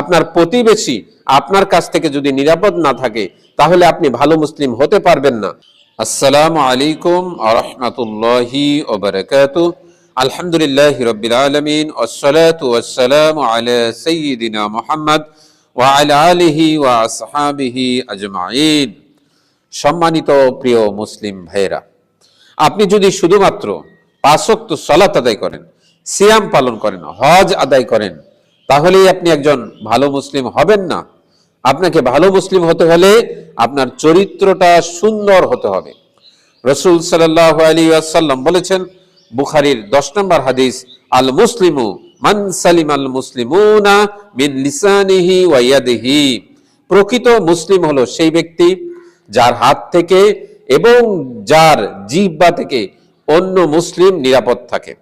আপনার প্রতিবেশী আপনার কাছ থেকে যদি নিরাপদ না থাকে তাহলে আপনি ভালো মুসলিম হতে পারবেন না। আসসালামু আলাইকুম ওয়া রাহমাতুল্লাহি ওয়া বারাকাতুহু। আলহামদুলিল্লাহি রাব্বিল আলামিন ওয়াসসালাতু ওয়াসসালামু আলা সাইয়্যিদিনা মুহাম্মদ ওয়া আলা আলিহি ওয়া আসহাবিহি আজমাইন। সম্মানিত প্রিয় মুসলিম ভাইরা, আপনি যদি শুধুমাত্র 5 ওয়াক্ত সালাত আদায় করেন, সিয়াম পালন করেন, হজ আদায় করেন, তাহলেই আপনি একজন ভালো মুসলিম হবেন না। আপনাকে ভালো মুসলিম হতে হলে আপনার চরিত্রটা সুন্দর হতে হবে। রাসূল সাল্লাল্লাহু আলাইহি ওয়াসাল্লাম বলেছেন, বুখারীর 10 নম্বর হাদিস, আল মুসলিমু মান সালিমাল মুসলিমুনা মিন লিসানিহি ওয়া ইয়াদিহি। প্রকৃত মুসলিম হলো সেই ব্যক্তি যার হাত থেকে এবং যার জিহ্বা থেকে অন্য মুসলিম নিরাপদ থাকে।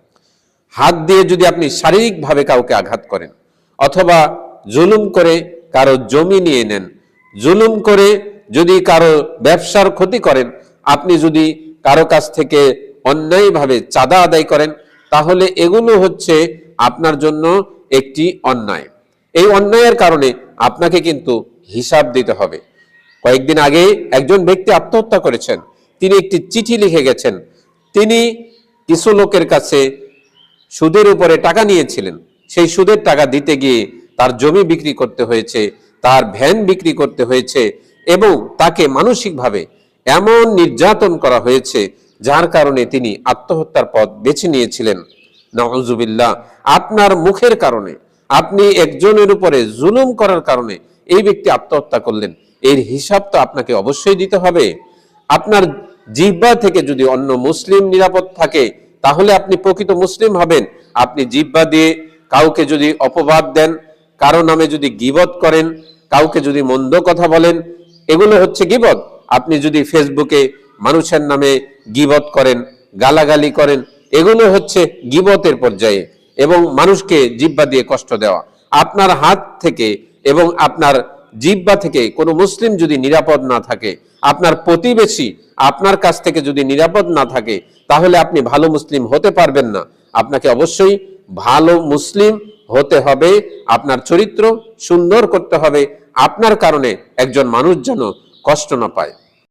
হাত দিয়ে যদি আপনি শারীরিকভাবে কাউকে আঘাত করেন, অথবা জুলুম করে কারো জমি নিয়ে নেন, জুলুম করে যদি কারো ব্যবসার ক্ষতি করেন, আপনি যদি কারো কাছ থেকে অন্যায়ভাবে চাঁদা আদায় করেন, তাহলে এগুলো হচ্ছে আপনার জন্য একটি অন্যায়। এই অন্যায়ের কারণে আপনাকে কিন্তু হিসাব দিতে হবে। কয়েকদিন আগে একজন ব্যক্তি আত্মহত্যা করেছেন। তিনি একটি চিঠি লিখে গেছেন। তিনি কিছু লোকের কাছে সুদের উপরে টাকা নিয়েছিলেন। সেই সুদের টাকা দিতে গিয়ে তার জমি বিক্রি করতে হয়েছে, তার ভ্যান বিক্রি করতে হয়েছে, এবং তাকে মানসিকভাবে এমন নির্যাতন করা হয়েছে যার কারণে তিনি আত্মহত্যার পথ বেছে নিয়েছিলেন। নাউজুবিল্লাহ। আপনার মুখের কারণে, আপনি একজনের উপরে জুলুম করার কারণে এই ব্যক্তি আত্মহত্যা করলেন। এর হিসাব তো আপনাকে অবশ্যই দিতে হবে। আপনার জিহ্বা থেকে যদি অন্য মুসলিম নিরাপদ থাকে তাহলে আপনি প্রকৃত মুসলিম হবেন। আপনি জিহ্বা দিয়ে কাউকে যদি অপবাদ দেন, কারো নামে যদি গীবত করেন, কাউকে যদি মন্দ কথা বলেন, এগুলো হচ্ছে গীবত। আপনি যদি ফেসবুকে মানুষের নামে গীবত করেন, গালাগালি করেন, এগুলো হচ্ছে গীবতের পর্যায়ে এবং মানুষকে জিহ্বা দিয়ে কষ্ট দেওয়া। আপনার হাত থেকে এবং আপনার জিহ্বা থেকে কোনো মুসলিম যদি নিরাপদ না থাকে, আপনার প্রতিবেশী আপনার কাছ থেকে যদি নিরাপদ না থাকে, তাহলে আপনি ভালো মুসলিম হতে পারবেন না। আপনাকে অবশ্যই ভালো মুসলিম হতে হবে। আপনার চরিত্র সুন্দর করতে হবে, আপনার কারণে একজন মানুষ যেন কষ্ট না পায়।